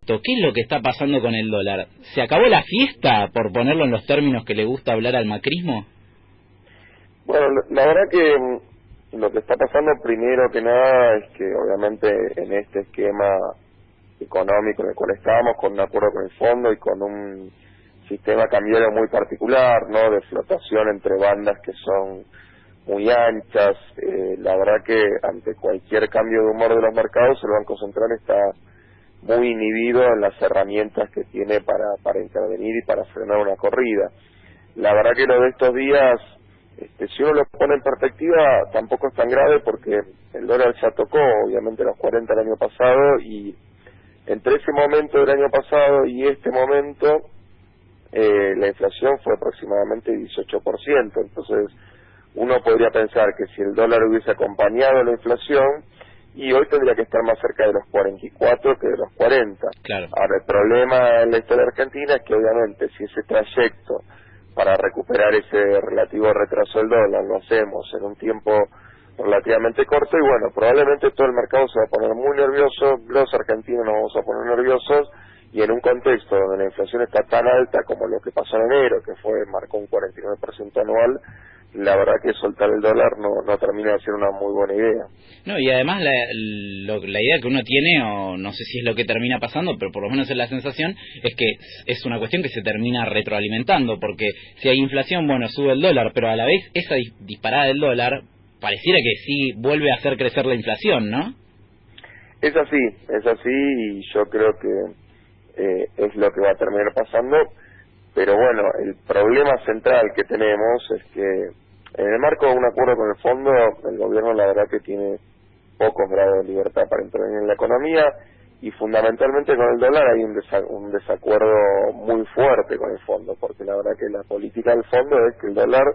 esto? ¿Qué es lo que está pasando con el dólar? ¿Se acabó la fiesta, por ponerlo en los términos que le gusta hablar al macrismo? Bueno, la verdad que lo que está pasando primero que nada es que obviamente en este esquema económico en el cual estamos, con un acuerdo con el fondo y con un sistema cambiario muy particular, ¿no? De flotación entre bandas que son muy anchas. La verdad que ante cualquier cambio de humor de los mercados, el Banco Central está muy inhibido en las herramientas que tiene para intervenir y para frenar una corrida. La verdad que lo de estos días, si uno lo pone en perspectiva, tampoco es tan grave porque el dólar ya tocó obviamente los 40 el año pasado, y entre ese momento del año pasado y este momento la inflación fue aproximadamente 18%. Entonces uno podría pensar que si el dólar hubiese acompañado la inflación, y hoy tendría que estar más cerca de los 44 que de los 40. Claro. Ahora, el problema en la historia argentina es que obviamente si ese trayecto para recuperar ese relativo retraso del dólar lo hacemos en un tiempo relativamente corto, y bueno, probablemente todo el mercado se va a poner muy nervioso, los argentinos nos vamos a poner nerviosos, y en un contexto donde la inflación está tan alta como lo que pasó en enero, que marcó un 49% anual, la verdad que soltar el dólar no termina de ser una muy buena idea. No, y además la idea que uno tiene, o no sé si es lo que termina pasando, pero por lo menos es la sensación, es que es una cuestión que se termina retroalimentando, porque si hay inflación, bueno, sube el dólar, pero a la vez esa disparada del dólar pareciera que sí vuelve a hacer crecer la inflación, ¿no? Es así, y yo creo que es lo que va a terminar pasando. Pero bueno, el problema central que tenemos es que en el marco de un acuerdo con el fondo, el gobierno la verdad que tiene pocos grados de libertad para intervenir en la economía, y fundamentalmente con el dólar hay un desacuerdo muy fuerte con el fondo, porque la verdad que la política del fondo es que el dólar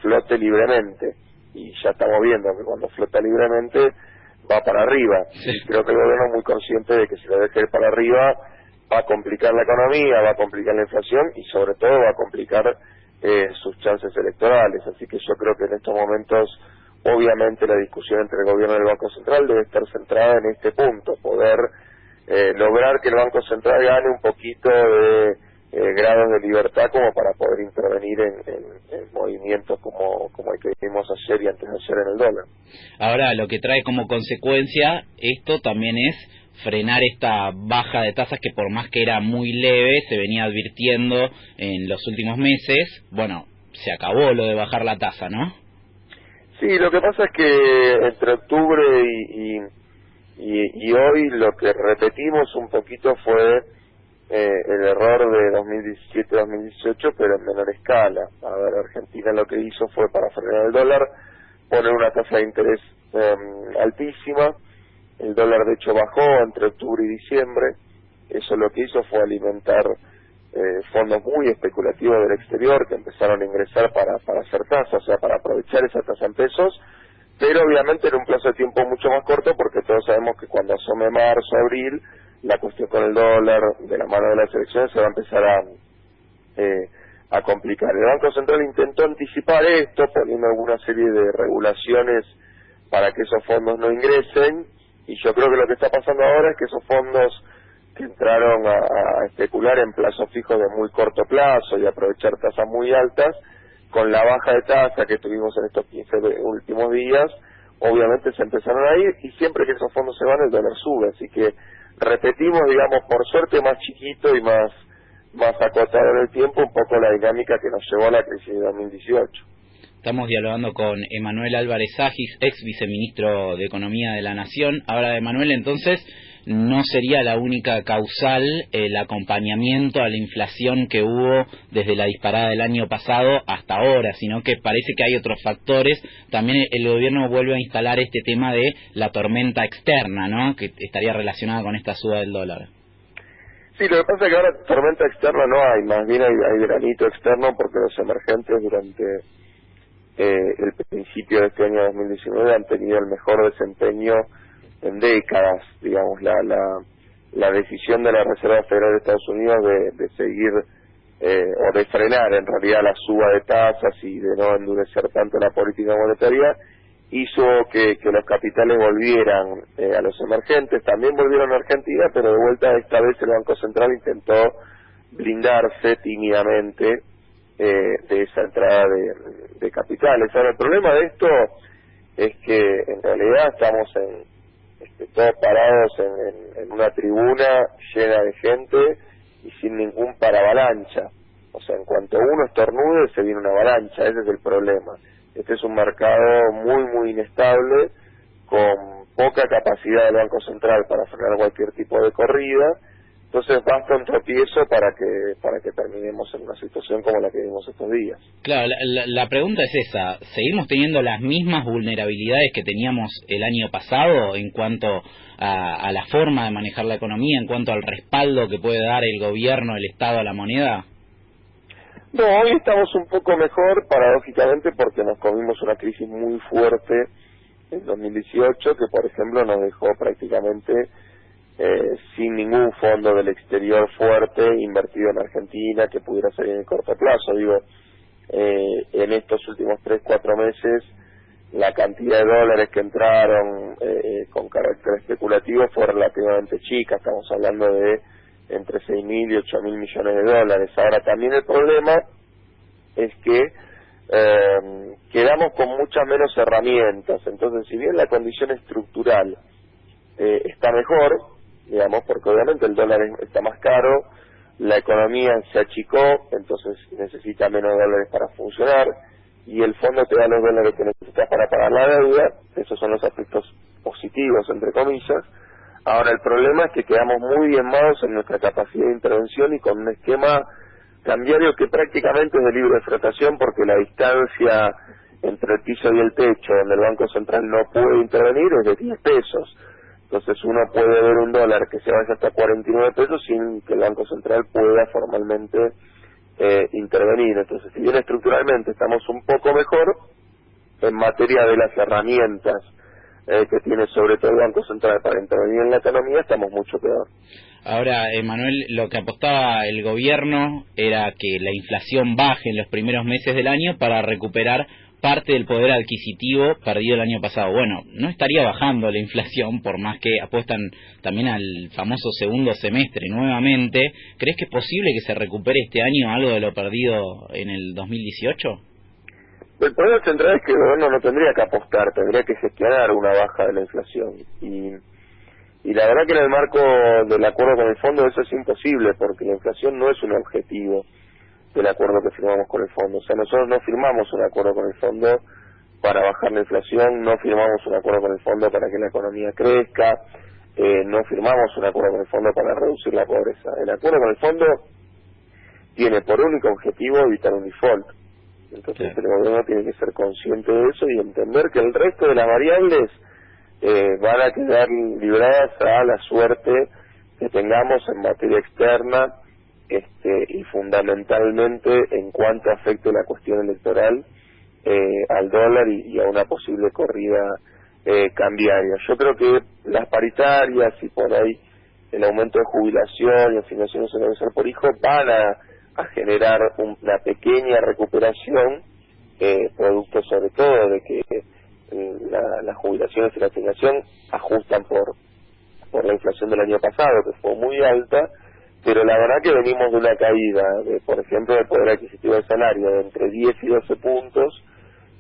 flote libremente, y ya estamos viendo que cuando flota libremente va para arriba. Sí. Y creo que el gobierno es muy consciente de que si lo deja ir para arriba va a complicar la economía, va a complicar la inflación, y sobre todo va a complicar sus chances electorales. Así que yo creo que en estos momentos obviamente la discusión entre el gobierno y el Banco Central debe estar centrada en este punto: poder lograr que el Banco Central gane un poquito de grados de libertad como para poder intervenir en movimientos como el que vimos ayer y antes de ayer en el dólar. Ahora, lo que trae como consecuencia esto también es frenar esta baja de tasas que, por más que era muy leve, se venía advirtiendo en los últimos meses. Bueno, se acabó lo de bajar la tasa, ¿no? Sí, lo que pasa es que entre octubre y hoy lo que repetimos un poquito fue el error de 2017-2018, pero en menor escala. A ver, Argentina lo que hizo fue, para frenar el dólar, poner una tasa de interés altísima. El dólar de hecho bajó entre octubre y diciembre. Eso lo que hizo fue alimentar fondos muy especulativos del exterior que empezaron a ingresar para hacer tasas, o sea, para aprovechar esa tasa en pesos, pero obviamente en un plazo de tiempo mucho más corto, porque todos sabemos que cuando asome marzo, abril, la cuestión con el dólar, de la mano de las elecciones, se va a empezar a complicar. El Banco Central intentó anticipar esto poniendo alguna serie de regulaciones para que esos fondos no ingresen, y yo creo que lo que está pasando ahora es que esos fondos que entraron a especular en plazos fijos de muy corto plazo y aprovechar tasas muy altas, con la baja de tasa que tuvimos en estos 15 últimos días, obviamente se empezaron a ir, y siempre que esos fondos se van el dólar sube. Así que repetimos, digamos, por suerte más chiquito y más acotado en el tiempo, un poco la dinámica que nos llevó a la crisis de 2018. Estamos dialogando con Emanuel Álvarez Agis, ex viceministro de Economía de la Nación. Ahora, Emanuel, entonces, no sería la única causal el acompañamiento a la inflación que hubo desde la disparada del año pasado hasta ahora, sino que parece que hay otros factores. También el gobierno vuelve a instalar este tema de la tormenta externa, ¿no?, que estaría relacionada con esta suba del dólar. Sí, lo que pasa es que ahora tormenta externa no hay, más bien hay granito externo, porque los emergentes durante el principio de este año 2019 han tenido el mejor desempeño en décadas. Digamos, la decisión de la Reserva Federal de Estados Unidos de seguir o de frenar en realidad la suba de tasas y de no endurecer tanto la política monetaria hizo que los capitales volvieran a los emergentes, también volvieron a Argentina, pero de vuelta esta vez el Banco Central intentó blindarse tímidamente de esa entrada de capitales. Ahora, el problema de esto es que en realidad estamos todos parados en una tribuna llena de gente y sin ningún paravalancha. O sea, en cuanto uno estornude se viene una avalancha, ese es el problema. Este es un mercado muy inestable, con poca capacidad del Banco Central para frenar cualquier tipo de corrida. Entonces basta un tropiezo para que terminemos en una situación como la que vimos estos días. Claro, la pregunta es esa: ¿seguimos teniendo las mismas vulnerabilidades que teníamos el año pasado en cuanto a la forma de manejar la economía, en cuanto al respaldo que puede dar el gobierno, el Estado a la moneda? No, hoy estamos un poco mejor, paradójicamente, porque nos comimos una crisis muy fuerte en 2018, que por ejemplo nos dejó prácticamente sin ningún fondo del exterior fuerte invertido en Argentina que pudiera salir en el corto plazo. Digo, en estos últimos 3-4 meses la cantidad de dólares que entraron con carácter especulativo fue relativamente chica, estamos hablando de entre 6.000 y 8.000 millones de dólares. Ahora, también el problema es que quedamos con muchas menos herramientas. Entonces, si bien la condición estructural está mejor, digamos, porque obviamente el dólar está más caro, la economía se achicó, entonces necesita menos dólares para funcionar, y el fondo te da los dólares que necesitas para pagar la deuda. Esos son los aspectos positivos, entre comillas. Ahora, el problema es que quedamos muy diezmados en nuestra capacidad de intervención y con un esquema cambiario que prácticamente es de libre flotación, porque la distancia entre el piso y el techo, donde el Banco Central no puede intervenir, es de 10 pesos. Entonces uno puede ver un dólar que se vaya hasta 49 pesos sin que el Banco Central pueda formalmente intervenir. Entonces, si bien estructuralmente estamos un poco mejor, en materia de las herramientas que tiene sobre todo el Banco Central para intervenir en la economía, estamos mucho peor. Ahora, Manuel, lo que apostaba el gobierno era que la inflación baje en los primeros meses del año para recuperar parte del poder adquisitivo perdido el año pasado. Bueno, no estaría bajando la inflación, por más que apuestan también al famoso segundo semestre nuevamente. ¿Crees que es posible que se recupere este año algo de lo perdido en el 2018? El problema central es que el gobierno no tendría que apostar, tendría que gestionar una baja de la inflación. Y la verdad que en el marco del acuerdo con el fondo eso es imposible, porque la inflación no es un objetivo del acuerdo que firmamos con el fondo. O sea, nosotros no firmamos un acuerdo con el fondo para bajar la inflación, no firmamos un acuerdo con el fondo para que la economía crezca, no firmamos un acuerdo con el fondo para reducir la pobreza. El acuerdo con el fondo tiene por único objetivo evitar un default. Entonces el gobierno tiene que ser consciente de eso y entender que el resto de las variables van a quedar libradas a la suerte que tengamos en materia externa, y fundamentalmente en cuanto afecte la cuestión electoral al dólar y a una posible corrida cambiaria. Yo creo que las paritarias y por ahí el aumento de jubilación y asignaciones universal por hijo van a generar una pequeña recuperación, producto sobre todo de que las jubilaciones y la asignación ajustan por la inflación del año pasado, que fue muy alta, pero la verdad que venimos de una caída, por ejemplo, del poder adquisitivo del salario de entre 10 y 12 puntos,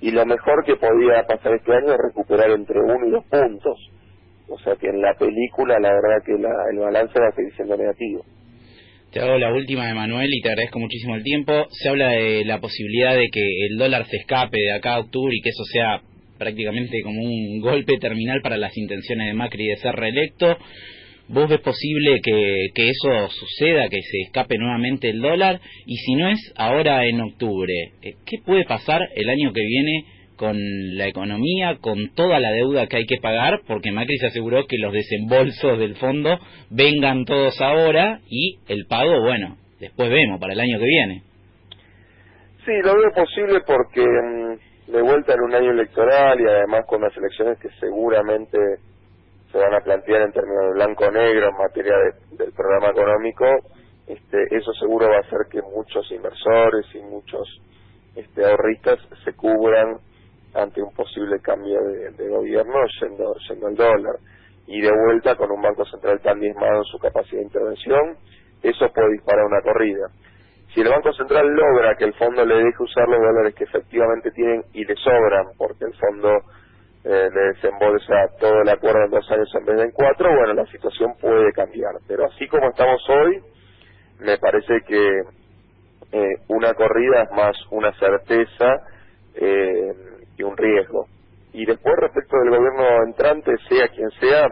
y lo mejor que podía pasar este año es recuperar entre 1 y 2 puntos. O sea que en la película la verdad que el balance va a seguir siendo negativo. Te hago la última, Manuel, y te agradezco muchísimo el tiempo. Se habla de la posibilidad de que el dólar se escape de acá a octubre y que eso sea prácticamente como un golpe terminal para las intenciones de Macri de ser reelecto. ¿Vos ves posible que eso suceda, que se escape nuevamente el dólar? Y si no es ahora en octubre, ¿qué puede pasar el año que viene con la economía, con toda la deuda que hay que pagar? Porque Macri se aseguró que los desembolsos del fondo vengan todos ahora y el pago, bueno, después vemos para el año que viene. Sí, lo veo posible porque de vuelta en un año electoral y además con las elecciones que seguramente se van a plantear en términos de blanco-negro en materia del programa económico, eso seguro va a hacer que muchos inversores y muchos ahorristas se cubran ante un posible cambio de gobierno yendo al dólar. Y de vuelta con un Banco Central tan diezmado en su capacidad de intervención, eso puede disparar una corrida. Si el Banco Central logra que el fondo le deje usar los dólares que efectivamente tienen y le sobran, porque el fondo le desembolsa todo el acuerdo en 2 años en vez de en 4, bueno, la situación puede cambiar. Pero así como estamos hoy, me parece que una corrida es más una certeza y un riesgo. Y después, respecto del gobierno entrante, sea quien sea,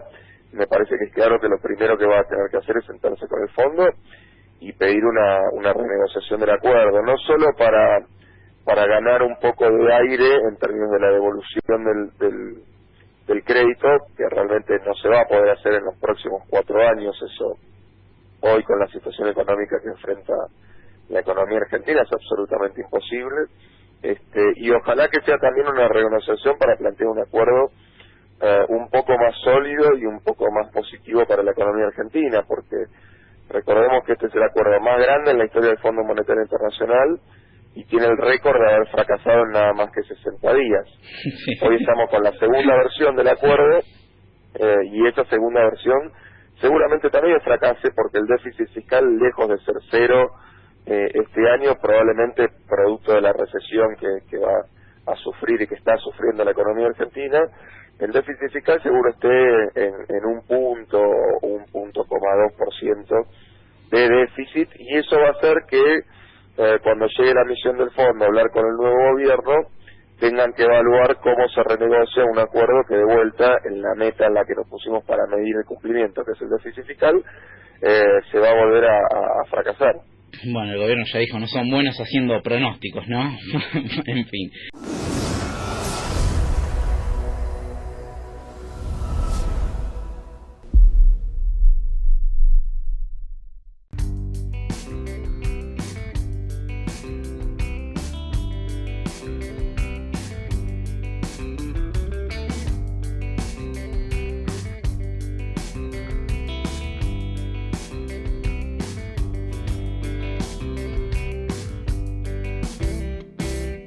me parece que es claro que lo primero que va a tener que hacer es sentarse con el fondo y pedir una renegociación del acuerdo, no solo para ganar un poco de aire en términos de la devolución del crédito, que realmente no se va a poder hacer en los próximos 4 años, eso hoy con la situación económica que enfrenta la economía argentina es absolutamente imposible, y ojalá que sea también una renegociación para plantear un acuerdo un poco más sólido y un poco más positivo para la economía argentina, porque recordemos que este es el acuerdo más grande en la historia del Fondo Monetario Internacional y tiene el récord de haber fracasado en nada más que 60 días. Hoy estamos con la segunda versión del acuerdo y esa segunda versión seguramente también fracase porque el déficit fiscal, lejos de ser cero este año, probablemente producto de la recesión que va a sufrir y que está sufriendo la economía argentina, el déficit fiscal seguro esté en un punto o 1,2% de déficit, y eso va a hacer que cuando llegue la misión del fondo a hablar con el nuevo gobierno tengan que evaluar cómo se renegocia un acuerdo que de vuelta en la meta en la que nos pusimos para medir el cumplimiento, que es el déficit fiscal, se va a volver a fracasar. Bueno, el gobierno ya dijo, no son buenos haciendo pronósticos, ¿no? En fin.